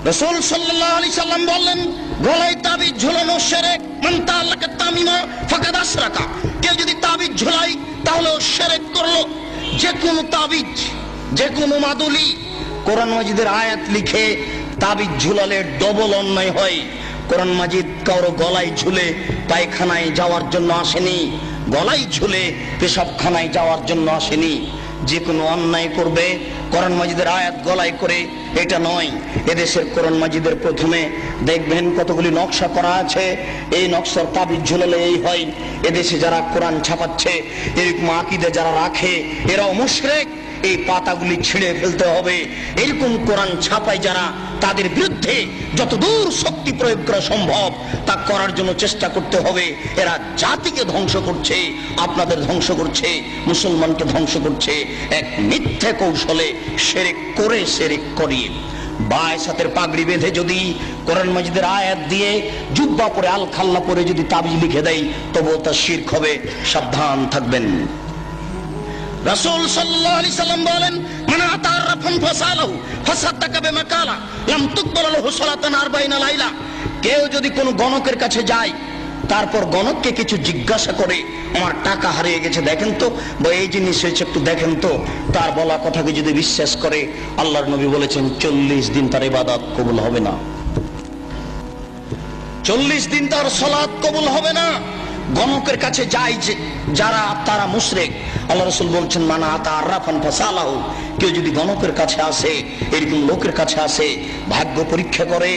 রাসূল সাল্লাল্লাহু আলাইহি সাল্লাম বললেন, গলায় তাবিজ ঝুলানো শিরক। মান তাআল্লাকা তামিমা ফাকাদ আশরাকা। কেউ যদি তাবিজ ঝুলায় তাহলে ও শিরক করলো। যে কোনো তাবিজ, যে কোনো মাদুলি, কোরআন মাজিদের আয়াত লিখে তাবিজ ঝুলালে ডবল অন্যায় হয়। কোরআন মাজিদ কারো গলায় ঝুলে পায়খানায় যাওয়ার জন্য আসেনি, গলায় ঝুলে পেশাবখানায় যাওয়ার জন্য আসেনি। যে কোনো অন্যায় করবে কোরআন মাজিদের আয়াত গলায় করে, এটা নয়। এদেশের কোরআন মাজিদের প্রথমে দেখবেন কতগুলি নকশা করা আছে, এই নকশার তাবিজ ঝুলালে এই হয়। এদেশে যারা কোরআন ছাপাচ্ছে, এরকম আকীদা যারা রাখে, এরাও মুশরিক। এই পাতাগুলি ছিঁড়ে ফেলতে হবে। এরকম কোরআন ছাপায় যারা, তাদের বিরুদ্ধে যতদূর শক্তি প্রয়োগ করা সম্ভব তা করার জন্য চেষ্টা করতে হবে। এরা জাতিকে ধ্বংস করছে, আপনাদের ধ্বংস করছে, মুসলমানকে ধ্বংস করছে এক মিথ্যা কৌশলে, শিরক করে, শিরক করিয়ে। বায়সাতের পাগড়ি বেঁধে যদি কোরআন মাজিদের আয়াত দিয়ে জুব্বা পরে আল খাল্লা পরে যদি তাবিজ লিখে দেয়, তবুও তা শিরক হবে। সাবধান থাকবেন। রাসূল সাল্লাল্লাহু আলাইহি সাল্লাম বলেন, মান আতা আরফান ফাসালাহু ফাসাদাকা বিমা কালা লাম তুকবাল লাহু সালাতান 40 লাইলা। কেউ যদি কোনো গণকের কাছে যায়, তারপর গণককে কিছু জিজ্ঞাসা করে, আমার টাকা হারিয়ে গেছে দেখেন তো, বা এই জিনিস হয়েছে একটু দেখেন তো, তার বলা কথাকে যদি বিশ্বাস করে, আল্লাহর নবী বলেছেন 40 দিন তার ইবাদত কবুল হবে না, 40 দিন তার সালাত কবুল হবে না। গণকের কাছে যায় যে যারা, তারা মুশরিক। আল্লাহ রাসূল বলছেন, মান আতা আরফান ফাসালাহু। কেউ যদি গণকের কাছে আসে, এরকম লোকের কাছে আসে, ভাগ্য পরীক্ষা করে,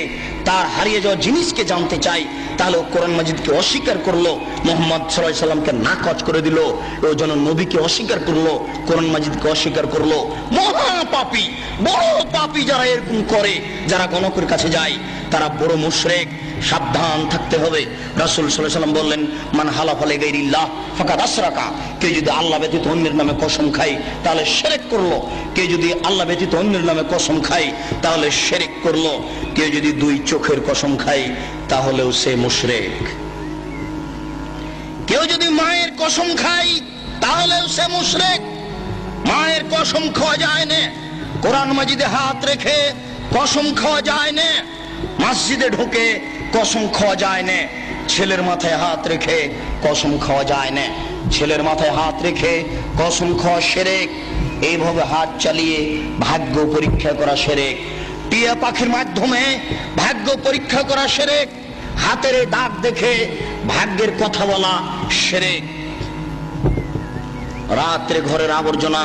তার হারিয়ে যাওয়া জিনিসকে জানতে চায়, তাহলে ও কোরআন মাজিদকে অস্বীকার করলো, মুহাম্মদ সাল্লাল্লাহু আলাইহি সাল্লামকে নাকচ করে দিল, ও যেন নবীকে অস্বীকার করলো, কোরআন মাজিদকে অস্বীকার করলো। মহা পাপী, বড় পাপী যারা এরকম করে, যারা গণকের কাছে যায়, তারা বড় মুশরিক। সাবধান থাকতে হবে। রাসূল সাল্লাল্লাহু আলাইহি সাল্লাম বললেন, মান হালাফা লিগাইরিল্লাহ ফাকাদ আশরাকা। কেউ যদি আল্লাহ ব্যতীত অন্যের নামে কসম খায়, তাহলে শিরক করলো। কেউ যদি আল্লাহ ব্যতীত অন্যের নামে কসম খায়, তাহলে শিরক করলো। কেউ যদি দুই চোখের কসম খায়, তাহলেও সে মুশরিক। কেউ যদি মায়ের কসম খায়, তাহলেও সে মুশরিক। মায়ের কসম খাওয়া যায় না, কোরআন মাজিদে হাত রেখে কসম খাওয়া যায় না, মসজিদে ঢুকে কসম খাওয়া যায় না, ছেলের মাথায় হাত রেখে কসম খাওয়া যায় না, ছেলের মাথায় হাত রেখে কসম খাওয়া শিরক। এইভাবে হাত চালিয়ে ভাগ্য পরীক্ষা করা শিরক। টিয়া পাখির মাধ্যমে ভাগ্য পরীক্ষা করা শিরক। হাতের দাগ দেখে ভাগ্যের কথা বলা শিরক। রাত্রে ঘরের আবর্জনা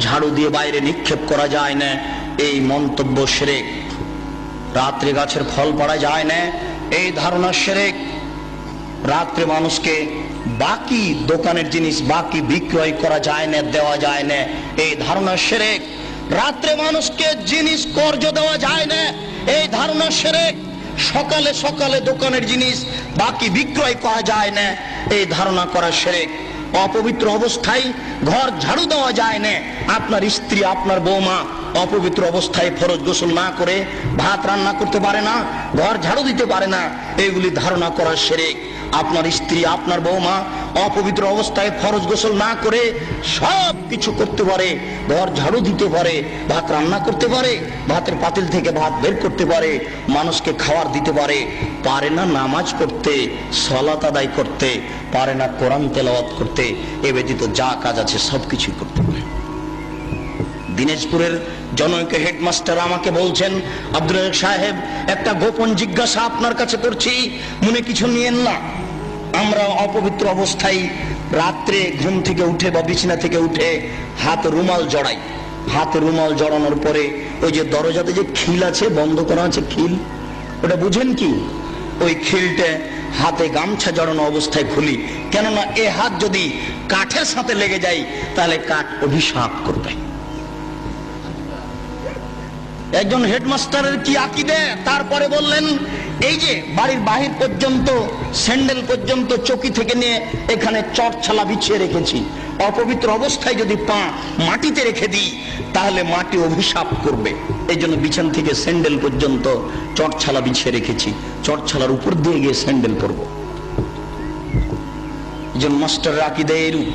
ঝাড়ু দিয়ে বাইরে নিক্ষেপ করা যায় না, এই মন্তব্য শিরক। রাত্রে গাছের ফল পাড়া যায় না, এই ধারণা শিরক। রাত্রে মানুষকে বাকি দোকানের জিনিস বাকি বিক্রয় করা যায় না, দেওয়া যায় না, এই ধারণা শিরক। রাত্রে মানুষকে জিনিস কর্জ দেওয়া যায় না, এই ধারণা শিরক। সকালে সকালে দোকানের জিনিস বাকি বিক্রয় করা যায় না, এই ধারণা করা শিরক। অপবিত্র অবস্থায় ঘর ঝাড়ু দেওয়া যায় না। আপনার স্ত্রী, আপনার বৌমা অপবিত্র অবস্থায় ফরজ গোসল না করে ভাত রান্না করতে পারে না, ঘর ঝাড়ু দিতে পারে না, এগুলি ধারণা করা শিরক। আপনার স্ত্রী, আপনার বৌমা অপবিত্র অবস্থায় ফরজ গোসল না করে সব কিছু করতে পারে, ঘর ঝাড়ু দিতে পারে, ভাত রান্না করতে পারে, ভাতের পাতিল থেকে ভাত বের করতে পারে, মানুষকে খাবার দিতে পারে, পারে না নামাজ পড়তে, সালাত আদায় করতে, পারে না কোরআন তেলাওয়াত করতে, এ ব্যতীত যা কাজ আছে সবকিছুই করতে পারে। দিনাজপুরের জনৈক হেডমাস্টার আমাকে বলছেন, আব্দুল রাজ্জাক সাহেব, একটা গোপন জিজ্ঞাসা আপনার কাছে করছি, মনে কিছু নিয়েন না। আমরা অপবিত্র অবস্থায় রাত্রে ঘুম থেকে উঠে বা বিছানা থেকে উঠে হাত রুমাল জড়াই। হাতে রুমাল জড়ানোর পরে ওই যে দরজাতে যে খিল আছে, বন্ধ করা আছে খিল, ওটা বুঝেন কি? ওই খিলটা হাতে গামছা জড়ানো অবস্থায় খুলি, কেননা এ হাত যদি কাঠের সাথে লেগে যায় তাহলে কাঠ অভিশাপ করবে। একজন হেডমাস্টারের কি আকীদা! তারপরে বললেন, এই যে বাড়ির বাহির পর্যন্ত, স্যান্ডেল পর্যন্ত চকি থেকে নিয়ে এখানে চটছালা বিছিয়ে রেখেছি, অপবিত্র অবস্থায় যদি পা মাটিতে রেখে দিই তাহলে মাটি অভিশাপ করবে, এই জন্য বিছান থেকে স্যান্ডেল পর্যন্ত চটছালা বিছিয়ে রেখেছি, চটছালার উপর দিয়ে গিয়ে স্যান্ডেল পরবো। একজন মাস্টারের আকীদা এরূপ।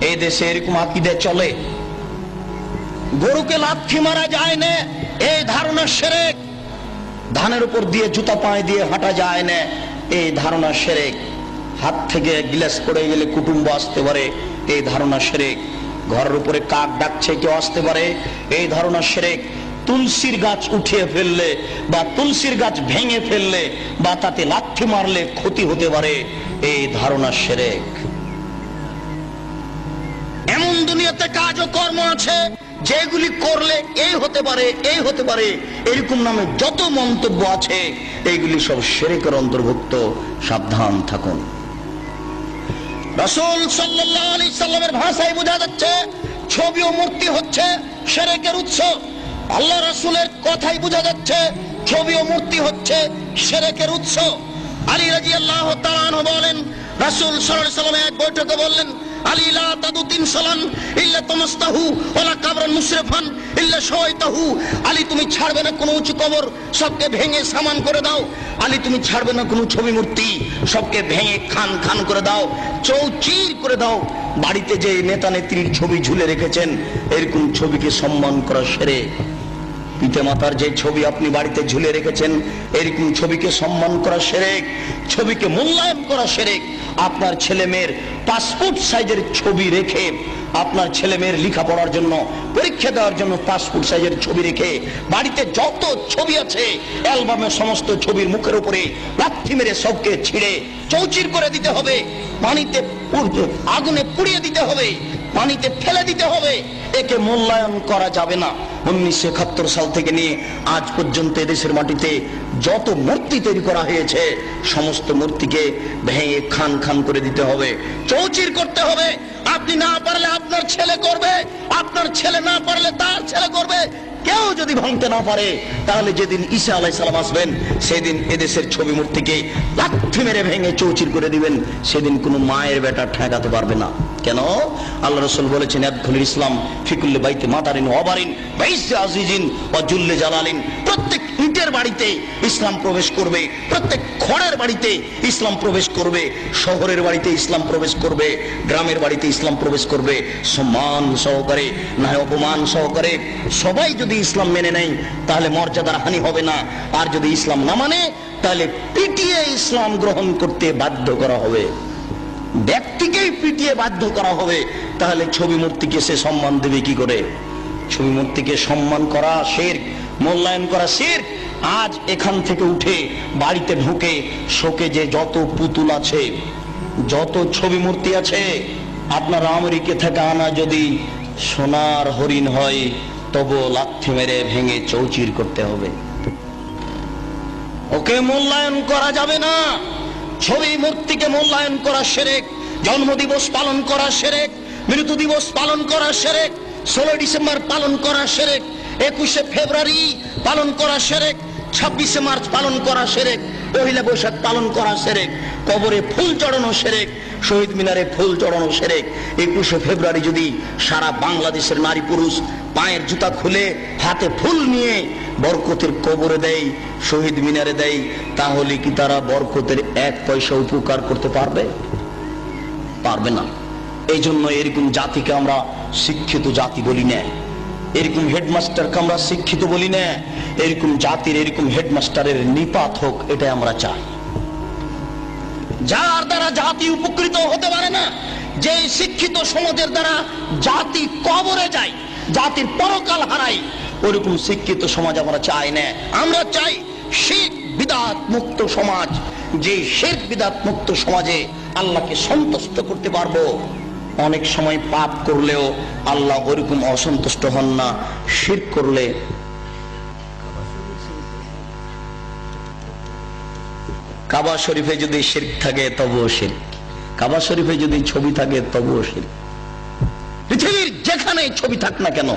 এই দেশে এরকম আকীদা চলে। গরুকে লাথি মারা যায় না, এই ধারণা শিরক। ধানের উপর দিয়ে জুতা পায়ে দিয়ে হাঁটা যায় না, এই ধারণা শিরক। হাত থেকে গ্লাস পড়ে গেলে কুটুম্ব আসতে পারে, এই ধারণা শিরক। ঘরের উপরে কাক ডাকছে কেউ আসতে পারে, এই ধারণা শিরক। তুলসীর গাছ উঠিয়ে ফেললে বা তুলসীর গাছ ভেঙে ফেললে বা তাতে লাথি মারলে ক্ষতি হতে পারে, এই ধারণা শিরক। এমন দুনিয়াতে কাজ ও কর্ম আছে যেগুলি করলে এই হতে পারে, এই হতে পারে, এরকম নামে যত মন্তব্য আছে এইগুলি সব শিরকের অন্তর্ভুক্ত। সাবধান থাকুন। রাসূল সাল্লাল্লাহু আলাইহি সাল্লামের ভাষায় বোঝা যাচ্ছে ছবি ও মূর্তি হচ্ছে শিরকের উৎস। আল্লাহ রাসূলের কথাই বোঝা যাচ্ছে ছবি ও মূর্তি হচ্ছে শিরকের উৎস। আলী রাদিয়াল্লাহু তাআলা আনহু বলেন, রাসূল সাল্লাল্লাহু আলাইহি সাল্লাম এক বৈঠকে বললেন, আলী লা তাদু তিনসালান ইল্লা তামাস্তাহু ওয়ালা কাবরান মুশরিফান ইল্লা শাওয়াইতাহু। আলী তুমি ছাড়বে না কোনো উঁচু কবর, সবকে ভেঙে সামান করে দাও। আলী তুমি ছাড়বে না কোনো ছবি মূর্তি, সবকে ভেঙে খান খান করে দাও, চৌচির করে দাও। বাড়িতে যে নেতা নেত্রীর ছবি ঝুলে রেখেছেন, এরকম ছবিকে সম্মান করা শিরক। পিতা মাতার যে ছবি আপনি বাড়িতে ঝুলে রেখেছেন, এরকম ছবিকে সম্মান করা শিরক, ছবিকে মূল্যায়ন করা শিরক। আপনার ছেলে মেয়ের পাসপোর্ট সাইজের ছবি রেখে, আপনার ছেলে মেয়ের লেখাপড়ার জন্য, পরীক্ষা দেওয়ার জন্য পাসপোর্ট সাইজের ছবি রেখে বাড়িতে যত ছবি আছে অ্যালবামের সমস্ত ছবির মুখের উপরে লাথি মেরে সবকে ছিঁড়ে চৌচির করে দিতে হবে, পানিতে আগুনে পুড়িয়ে দিতে হবে, পানিতে ফেলে দিতে হবে। একে মূল্যায়ন করা যাবে না। 1971 সাল থেকে নিয়ে আজ পর্যন্ত এদেশের মাটিতে যত মূর্তি তৈরি করা হয়েছে, সমস্ত মূর্তিকে ভেঙে খান খান করে দিতে হবে, চৌচির করতে হবে। আপনি না পারলে আপনার ছেলে করবে, আপনার ছেলে না পারলে তার ছেলে করবে। কেউ যদি ভাঙতে না পারে, তাহলে যেদিন ঈসা আলাইহিস সালাম আসবেন, সেদিন এদেশের ছবি মূর্তিকে লাথি মেরে ভেঙে চৌচির করে দিবেন। সেদিন কোনো মায়ের বেটা ঠেকাতে পারবে না। কেন? আল্লাহ রাসূল বলেছেন, ইয়াদখুলুল ইসলাম ফি কুল্লি বাইতি মাতারিন ওয়া বারিন ওয়া ইজ্জি আজিজিন ওয়া জুল্লি জালালিন। প্রত্যেক ইটের বাড়িতে ইসলাম প্রবেশ করবে, প্রত্যেক খড়ের বাড়িতে ইসলাম প্রবেশ করবে, শহরের বাড়িতে ইসলাম প্রবেশ করবে, গ্রামের বাড়িতে ইসলাম প্রবেশ করবে। সম্মান সহকারে, না অপমান সহকারে। সবাই যদি ইসলাম মেনে নেয় তাহলে মর্যাদার হানি হবে না, আর যদি ইসলাম না মানে তাহলে পিটিয়ে ইসলাম গ্রহণ করতে বাধ্য করা হবে, ব্যক্তিকেই পিটিয়ে বাধ্য করা হবে। তাহলে ছবি মূর্তিকে সে সম্মান দেবে কি করে? ছবি মূর্তিকে সম্মান করা শিরক, মূল্যায়ন করা শিরক। আজ এখান থেকে উঠে বাড়িতে ঢুকে শোকে যে যত পুতুল আছে, যত ছবি মূর্তি আছে, আপনার আমেরিকা থেকে আনা যদি সোনার হরিণ হয়, তবু লাথি মেরে ভেঙে চৌচির করতে হবে। ওকে মূল্যায়ন করা যাবে না। ছবি মূর্তিকে মূল্যায়ন করা শিরক। জন্মদিবস পালন করা শিরক, মৃত্যু দিবস পালন করা শিরক, 16 ডিসেম্বর পালন করা শিরক, 21শে ফেব্রুয়ারি পালন করা শিরক, 26শে মার্চ পালন করা শিরক, পহেলা বৈশাখ পালন করা শিরক, কবরে ফুল চড়ানো শিরক, শহীদ মিনারে ফুল চড়ানো শিরক। 21শে ফেব্রুয়ারি যদি সারা বাংলাদেশের নারী পুরুষ পায়ের জুতা খুলে হাতে ফুল নিয়ে বরকতের কবরে দেয়, শহীদ মিনারে দেয়, তাহলে কি তারা বরকতের 1 পয়সা উপকার করতে পারবে? পারবে না। এই জন্য এরকম জাতিকে আমরা শিক্ষিত জাতি বলি না, এরকম হেডমাস্টারকে আমরা শিক্ষিত বলি না। এরকম জাতির, এরকম হেডমাস্টারের নিপাত হোক, এটাই আমরা চাই। যার দ্বারা জাতি উপকৃত হতে পারে না, যে শিক্ষিত সমাজের দ্বারা জাতি কবরে যায়, জাতির পরকাল হারায়, ওরকম শিক্ষিত সমাজ আমরা চাই না। আমরা চাই শিরক বিদআত মুক্ত সমাজ। যে শিরক বিদআত মুক্ত সমাজে আল্লাহকে সন্তুষ্ট করতে পারবো। অনেক সময় পাপ করলেও আল্লাহ ওরকম অসন্তুষ্ট হন না। শিরক করলে, কাবা শরীফে যদি শিরক থাকে তবুও শিরক, কাবা শরীফে যদি ছবি থাকে তবুও শিরক। পৃথিবীর যেখানেই ছবি থাক না কেন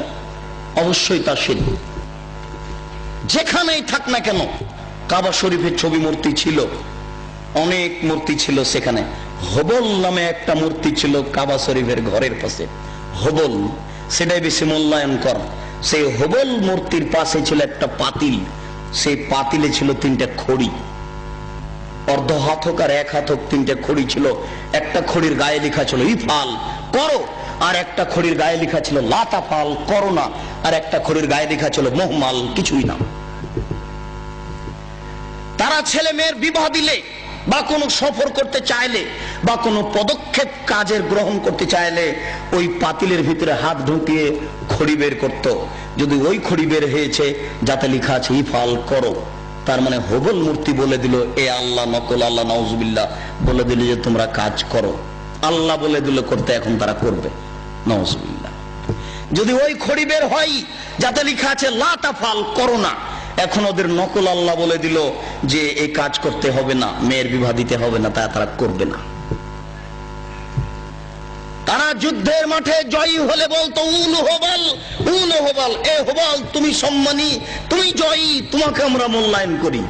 অবশ্যই তা শিরক। যেখানেই থাক না কেন, কাবা শরীফের ছবি মূর্তি ছিল, অনেক মূর্তি ছিল সেখানে। হবল নামে একটা মূর্তি ছিল কাবা শরীফের ঘরের পাশে, হবল, সেটাই বেশি মূল্যায়ন কর। সেই হবল মূর্তির পাশে ছিল একটা পাতিল, সেই পাতিলে ছিল 3টা খড়ি, অর্ধ হাত হোক আর 1 হাত হোক 3টে খড়ি ছিল। একটা খড়ির গায়ে লেখা ছিল ইফাল, করো, আর একটা খড়ির গায়ে লেখা ছিল লা তাফাল, করো না, আর একটা খড়ির গায়ে লেখা ছিল মুহমাল, কিছুই না। তারা ছেলে মেয়ের বিবাহ দিলে বা কোনো সফর করতে চাইলে বা কোনো পদক্ষেপ কাজের গ্রহণ করতে চাইলে ওই পাতিলের ভিতরে হাত ঢুকিয়ে খড়ি বের করত। যদি ওই খড়ি বের হয়েছে যাতে লেখা আছে ইফাল করো, তার মানে হবল মূর্তি বলে দিল এ আল্লাহ নকল আল্লাহ নাউজুবিল্লাহ বলে দিল যে তোমরা কাজ করো। আল্লাহ বলে দিল করতে, এখন তারা করবে নাউজুবিল্লাহ। যদি ওই খড়ি বের হয় যাতে লেখা আছে লা তাফাল করো না, এখন ওদের নকল আল্লাহ বলে দিল যে এই কাজ করতে হবে না, মেয়ের বিবাহ দিতে হবে না, তাই তারা করবে না। তারা যুদ্ধের মাঠে জয়ী হলে বলতো উল হোবাল, উল হোবাল, এ হোবাল তুমি সম্মানী, তুমি জয়ী, তোমাকে আমরা মূল্যায়ন করি।